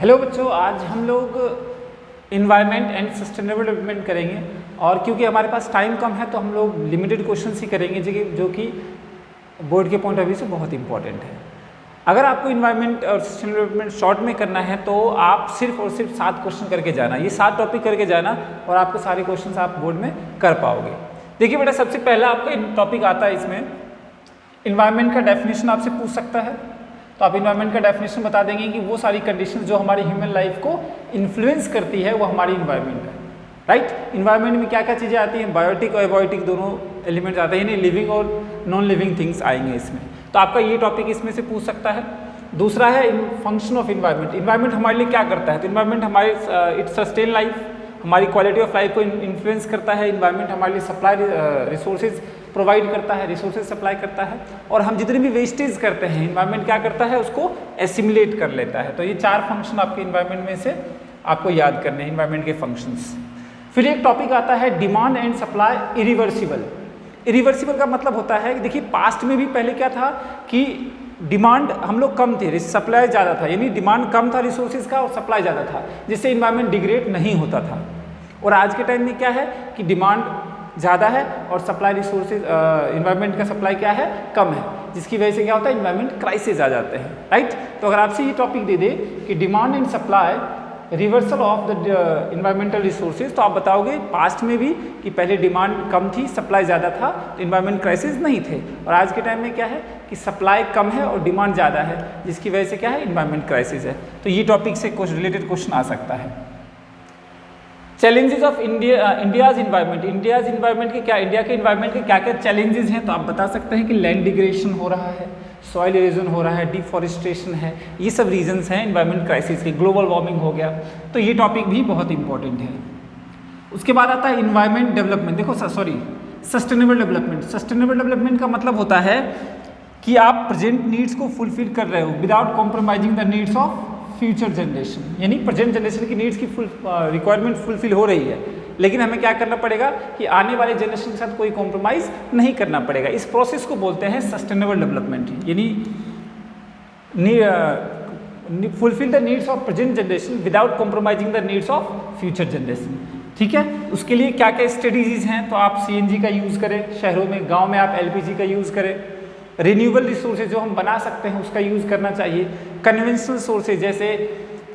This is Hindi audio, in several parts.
हेलो बच्चों, आज हम लोग इन्वायरमेंट एंड सस्टेनेबल डेवलपमेंट करेंगे। और क्योंकि हमारे पास टाइम कम है तो हम लोग लिमिटेड क्वेश्चंस ही करेंगे जो कि बोर्ड के पॉइंट ऑफ व्यू से बहुत इंपॉर्टेंट है। अगर आपको इन्वायरमेंट और सस्टेनेबल डेवलपमेंट शॉर्ट में करना है तो आप सिर्फ और सिर्फ 7 क्वेश्चन करके जाना, ये 7 टॉपिक करके जाना और आपको सारे क्वेश्चन आप बोर्ड में कर पाओगे। देखिए बेटा, सबसे पहला आपका टॉपिक आता है इसमें इन्वायरमेंट का डेफिनेशन आपसे पूछ सकता है। तो आप इन्वायरमेंट का डेफिनेशन बता देंगे कि वो सारी कंडीशंस जो हमारी ह्यूमन लाइफ को इन्फ्लुएंस करती है वो हमारी इन्वायरमेंट है। राइट, इन्वायरमेंट में क्या क्या चीज़ें आती हैं, बायोटिक और एबायोटिक दोनों एलिमेंट्स आते हैं, यानी लिविंग और नॉन लिविंग थिंग्स आएंगे इसमें। तो आपका ये टॉपिक इसमें से पूछ सकता है। दूसरा है फंक्शन ऑफ इन्वायरमेंट। इन्वायरमेंट हमारे लिए क्या करता है? तो इन्वायरमेंट हमारे इट सस्टेन लाइफ, हमारी क्वालिटी ऑफ लाइफ को इन्फ्लुएंस करता है। इन्वायरमेंट हमारे लिए सप्लाई रिसोर्सेज प्रोवाइड करता है, रिसोर्सेज सप्लाई करता है। और हम जितने भी वेस्टेज करते हैं इन्वायरमेंट क्या करता है, उसको एसिमुलेट कर लेता है। तो ये 4 फंक्शन आपके इन्वायरमेंट में से आपको याद करने हैं, इन्वायरमेंट के फंक्शंस। फिर एक टॉपिक आता है demand and supply irreversible. Irreversible का मतलब होता है कि देखिए पास्ट में भी पहले क्या था कि डिमांड हम लोग कम थे, सप्लाई ज़्यादा था, यानी डिमांड कम था रिसोर्सेज का और सप्लाई ज़्यादा था, जिससे इन्वायरमेंट डिग्रेड नहीं होता था। और आज के टाइम में क्या है कि डिमांड ज़्यादा है और सप्लाई रिसोर्सेज इन्वायरमेंट का सप्लाई क्या है, कम है, जिसकी वजह से क्या होता है, इन्वायरमेंट क्राइसिस आ जाते हैं। राइट, तो अगर आपसे ये टॉपिक दे दे कि demand and supply reversal of the environmental resources, तो आप बताओगे पास्ट में भी कि पहले डिमांड कम थी, सप्लाई ज़्यादा था, तो इन्वायरमेंट क्राइसिस नहीं थे। और आज के टाइम में क्या है कि सप्लाई कम है और डिमांड ज़्यादा है, जिसकी वजह से क्या है, इन्वायरमेंट क्राइसिस है। तो ये टॉपिक से कुछ रिलेटेड क्वेश्चन आ सकता है। Challenges of India's environment. India's environment के क्या, इंडिया के इन्वायरमेंट के क्या क्या चैलेंजेस हैं? तो आप बता सकते हैं कि लैंड डिग्रेडेशन हो रहा है, सॉइल इरोजन हो रहा है, डिफॉरेस्टेशन है, ये सब रीजंस हैं इन्वायरमेंट क्राइसिस के। ग्लोबल वार्मिंग हो गया, तो ये टॉपिक भी बहुत इंपॉर्टेंट है। उसके बाद आता है इन्वायरमेंट डेवलपमेंट। देखो सस्टेनेबल डेवलपमेंट। सस्टेनेबल डेवलपमेंट का मतलब होता है कि आप प्रेजेंट नीड्स को फुलफिल कर रहे हो without compromising the needs of future generation, यानी प्रेजेंट जनरेशन की नीड्स की रिक्वायरमेंट फुलफिल हो रही है, लेकिन हमें क्या करना पड़ेगा कि आने वाले जनरेशन के साथ कोई कॉम्प्रोमाइज़ नहीं करना पड़ेगा। इस प्रोसेस को बोलते हैं सस्टेनेबल डेवलपमेंट, यानी fulfil the needs of present generation without compromising the needs of future generation. ठीक है, उसके लिए क्या क्या स्ट्रेटेजीज हैं? तो आप CNG का यूज़ करें शहरों में, गाँव में आप LPG का यूज़ करें। रिन्यूएबल रिसोर्सेज जो हम बना सकते हैं उसका यूज़ करना चाहिए। कन्वेंशनल सोर्सेज जैसे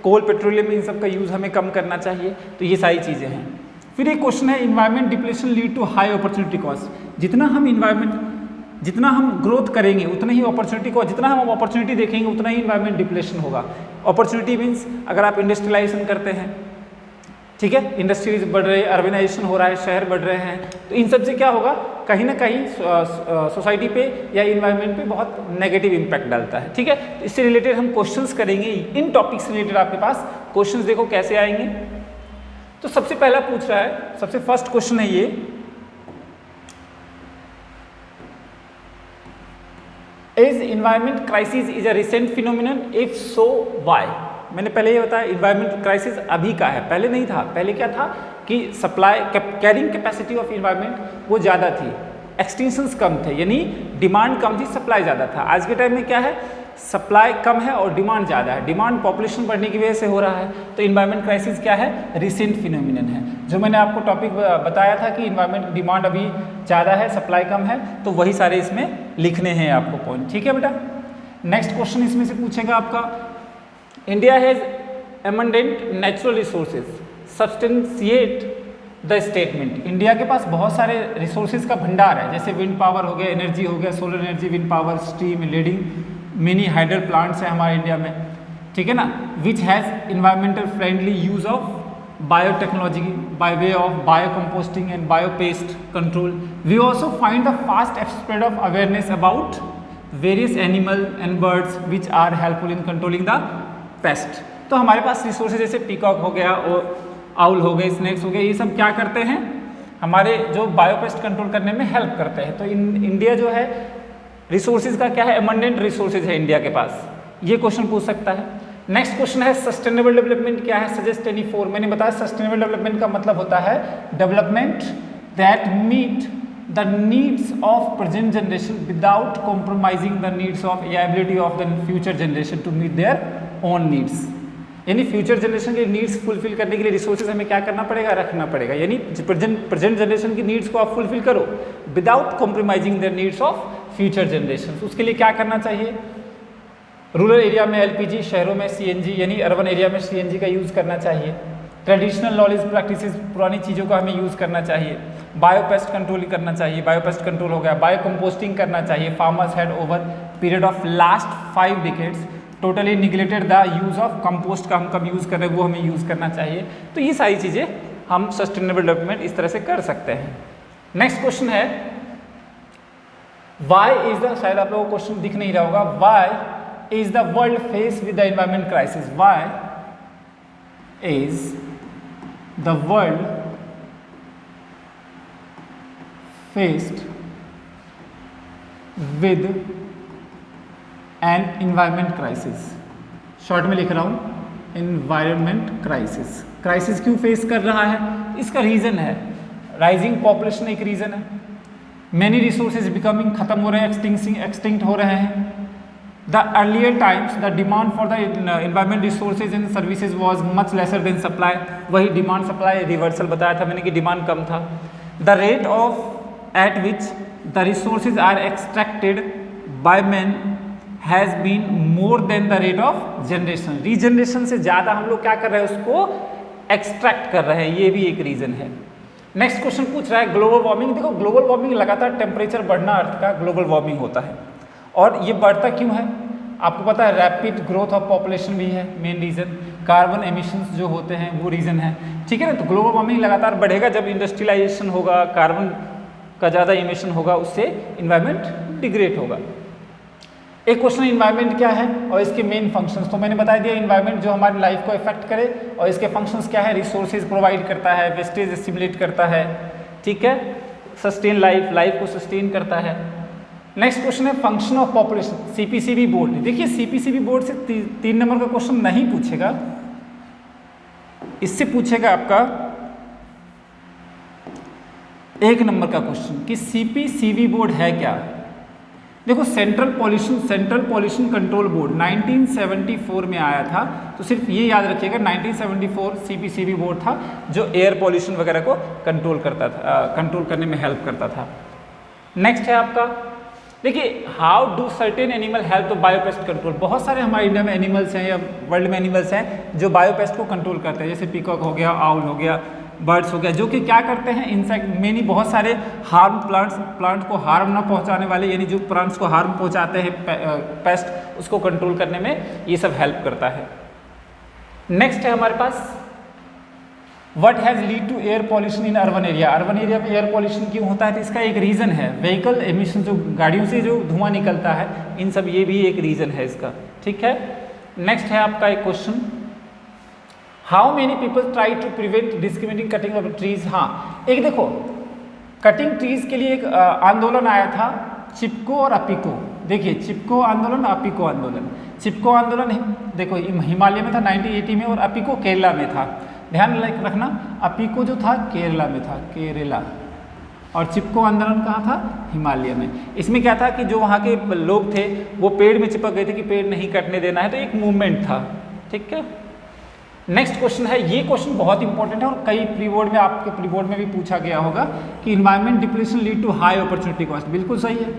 कोल, पेट्रोलियम, इन सब का यूज़ हमें कम करना चाहिए। तो ये सारी चीज़ें हैं। फिर एक क्वेश्चन है environment depletion lead to high opportunity cost. जितना हम ग्रोथ करेंगे उतना ही अपॉर्चुनिटी को, जितना हम अपॉर्चुनिटी देखेंगे उतना ही इन्वायरमेंट डिप्लेशन होगा। अपॉर्चुनिटी मीन्स अगर आप इंडस्ट्रियलाइजेशन करते हैं, ठीक है, इंडस्ट्रीज बढ़ रही है, अर्बनाइजेशन हो रहा है, शहर बढ़ रहे हैं, तो इन सब से क्या होगा, कहीं ना कहीं सोसाइटी पे या इन्वायरमेंट पे बहुत नेगेटिव इम्पैक्ट डालता है। ठीक है, तो इससे रिलेटेड हम क्वेश्चंस करेंगे। इन टॉपिक से रिलेटेड आपके पास क्वेश्चंस देखो कैसे आएंगे। तो सबसे पहला पूछ रहा है, सबसे फर्स्ट क्वेश्चन है ये, is environment crisis is a recent phenomenon, if so why? मैंने पहले ये बताया इन्वायरमेंट क्राइसिस अभी का है, पहले नहीं था। पहले क्या था कि supply carrying capacity of environment वो ज़्यादा थी, एक्सटेंशंस कम थे, यानी डिमांड कम थी, सप्लाई ज़्यादा था। आज के टाइम में क्या है, सप्लाई कम है और डिमांड ज़्यादा है। डिमांड पॉपुलेशन बढ़ने की वजह से हो रहा है, तो इन्वायरमेंट क्राइसिस क्या है, रिसेंट फिनोमिनन है। जो मैंने आपको टॉपिक बताया था कि इन्वायरमेंट डिमांड अभी ज़्यादा है, सप्लाई कम है, तो वही सारे इसमें लिखने हैं आपको पॉइंट। ठीक है बेटा, नेक्स्ट क्वेश्चन इसमें से पूछेगा आपका, India has abundant natural resources substantiate the statement. India के पास बहुत सारे रिसोर्सेज का भंडार है, जैसे विंड पावर हो गया, एनर्जी हो गया, solar energy, wind power, steam, leading mini hydel plants हैं हमारे इंडिया में। ठीक है ना, which has environmental friendly use of biotechnology by way of bio composting and bio pest control. We also find the fast spread of awareness about various animal and birds which are helpful in controlling the pest. तो हमारे पास रिसोर्सेज जैसे पीकॉक हो गया और आउल हो गए, स्नेक्स हो गए, ये सब क्या करते हैं, हमारे जो बायोपेस्ट कंट्रोल करने में हेल्प करते हैं। तो इंडिया जो है रिसोर्सेज का क्या है, एबंडेंट रिसोर्सेज है इंडिया के पास, ये क्वेश्चन पूछ सकता है। नेक्स्ट क्वेश्चन है सस्टेनेबल डेवलपमेंट क्या है, सजेस्ट एनी 4। मैंने बताया सस्टेनेबल डेवलपमेंट का मतलब होता है development that meet the needs of present generation without compromising the needs of या ability of the future generation to meet their own needs. यानी फ्यूचर जनरेशन के नीड्स फुलफिल करने के लिए रिसोर्सेज हमें क्या करना पड़ेगा, रखना पड़ेगा। यानी प्रेजेंट जनरेशन की नीड्स को आप फुलफिल करो without compromising the needs of future generation. उसके लिए क्या करना चाहिए, रूरल एरिया में एलपीजी, शहरों में सीएनजी, यानी अर्बन एरिया में सीएनजी का यूज़ करना चाहिए। ट्रेडिशनल नॉलेज प्रैक्टिसेस, पुरानी चीज़ों का हमें यूज़ करना चाहिए। बायोपेस्ट कंट्रोल करना चाहिए, बायोपेस्ट कंट्रोल हो गया। बायो कंपोस्टिंग करना चाहिए। Farmers had over period of last 5 decades totally neglected the use of compost का हम कब यूज़ कर रहे हैं वो हमें यूज़ करना चाहिए। तो ये सारी चीज़ें हम सस्टेनेबल डेवलपमेंट इस तरह से कर सकते हैं। नेक्स्ट क्वेश्चन है वाई इज द, शायद आप लोगों को क्वेश्चन दिख नहीं रहा होगा, why is the world face with the environment crisis, why is the world faced with an environment crisis. Short में लिख रहा हूं एनवायरमेंट क्राइसिस। क्राइसिस क्यों फेस कर रहा है, इसका रीजन है राइजिंग पॉपुलेशन, एक रीजन है। मैनी रिसोर्सेज बिकमिंग, खत्म हो रहे हैं, एक्सटिंक्ट हो रहे हैं। The earlier times the demand for the environment resources and services was much lesser than supply, वही डिमांड सप्लाई रिवर्सल बताया था मैंने कि डिमांड कम था। The rate of at which the resources are extracted by man has been more than the rate of generation, regeneration से ज़्यादा हम लोग क्या कर रहे हैं, उसको एक्सट्रैक्ट कर रहे हैं, ये भी एक रीज़न है। नेक्स्ट क्वेश्चन पूछ रहा है ग्लोबल वार्मिंग। देखो ग्लोबल वार्मिंग लगातार टेम्परेचर बढ़ना अर्थ का ग्लोबल वार्मिंग होता है, और ये बढ़ता क्यों है आपको पता है, रैपिड ग्रोथ ऑफ पॉपुलेशन भी है मेन रीज़न, कार्बन एमिशंस जो होते हैं वो रीज़न है, ठीक है ना। तो ग्लोबल वार्मिंग लगातार बढ़ेगा जब इंडस्ट्रियलाइजेशन होगा, कार्बन का ज़्यादा इमिशन होगा, उससे इन्वायरमेंट डिग्रेड होगा। एक क्वेश्चन इन्वायरमेंट क्या है और इसके मेन फंक्शंस, तो मैंने बता दिया इन्वायरमेंट जो हमारी लाइफ को इफेक्ट करे, और इसके फंक्शंस क्या है, रिसोर्सेज प्रोवाइड करता है, वेस्टेज एस्टिमुलेट करता है, ठीक है, सस्टेन लाइफ को सस्टेन करता है। नेक्स्ट क्वेश्चन है function of population, CPCB board. देखिए सीपीसीबी बोर्ड से 3 नंबर का क्वेश्चन नहीं पूछेगा, इससे पूछेगा आपका 1 नंबर का क्वेश्चन कि सीपीसीबी बोर्ड है क्या। देखो सेंट्रल पॉल्यूशन कंट्रोल बोर्ड 1974 में आया था, तो सिर्फ ये याद रखिएगा 1974 सीपीसीबी बोर्ड था जो एयर पॉल्यूशन वगैरह को कंट्रोल करता था, कंट्रोल करने में हेल्प करता था। नेक्स्ट है आपका, देखिए how do certain animal help तो बायोपेस्ट कंट्रोल। बहुत सारे हमारे इंडिया में एनिमल्स हैं या वर्ल्ड में एनिमल्स हैं जो बायोपेस्ट को कंट्रोल करते हैं, जैसे पीकॉक हो गया, आउल हो गया, बर्ड्स हो गया, जो कि क्या करते हैं, इंसेक्ट मेनी बहुत सारे हार्म प्लांट को हार्म ना पहुंचाने वाले, यानी जो प्लांट्स को हार्म पहुंचाते हैं पेस्ट, उसको कंट्रोल करने में ये सब हेल्प करता है। नेक्स्ट है हमारे पास what has lead to air pollution in urban area. Urban area में एयर पॉल्यूशन क्यों होता है, तो इसका एक रीज़न है व्हीकल एमिशन, जो गाड़ियों से जो धुआं निकलता है, इन सब ये भी एक रीज़न है इसका, ठीक है। नेक्स्ट है आपका एक question, how many people try to prevent discriminating cutting of trees. हाँ, एक देखो कटिंग ट्रीज के लिए एक आंदोलन आया था, चिपको और अपिको। देखिए चिपको आंदोलन, अपिको आंदोलन। चिपको आंदोलन देखो हिमालय में था 1980 में, और अपिको केरला में था। ध्यान रखना, अपिको जो था केरला में था, केरला, और चिपको आंदोलन कहाँ था, हिमालय में। इसमें क्या था कि जो वहाँ के लोग थे वो पेड़ में चिपक गए थे कि पेड़ नहीं कटने देना है, तो एक मूवमेंट था, ठीक है। नेक्स्ट क्वेश्चन है, ये क्वेश्चन बहुत इंपॉर्टेंट है और कई प्री बोर्ड में, आपके प्री बोर्ड में भी पूछा गया होगा कि environment depletion lead to high opportunity cost. बिल्कुल सही है।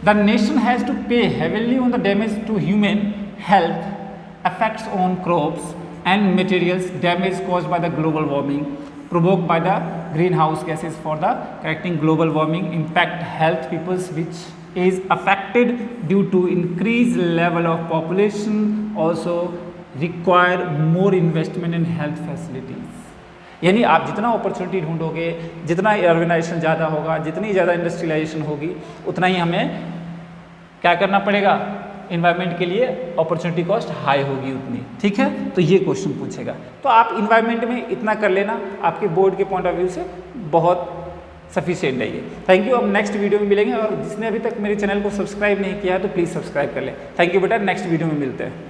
The nation has to pay heavily on the damage to human health, effects on crops and materials, damage caused by the global warming provoked by the greenhouse gases. For the correcting global warming impact health peoples which is affected due to increased level of population also require more investment in health facilities. यानी आप जितना अपॉर्चुनिटी ढूंढोगे, जितना अर्बनाइजेशन ज़्यादा होगा, जितनी ज़्यादा इंडस्ट्रियलाइजेशन होगी, उतना ही हमें क्या करना पड़ेगा, इन्वायरमेंट के लिए अपॉर्चुनिटी कॉस्ट हाई होगी उतनी, ठीक है। तो ये क्वेश्चन पूछेगा, तो आप इन्वायरमेंट में इतना कर लेना, आपके बोर्ड के पॉइंट ऑफ व्यू से बहुत सफिशिएंट है ये। Thank you. अब नेक्स्ट वीडियो में मिलेंगे, और जिसने अभी तक मेरे चैनल को सब्सक्राइब नहीं किया है तो प्लीज़ सब्सक्राइब कर लें। थैंक यू बेटा, नेक्स्ट वीडियो में मिलते हैं।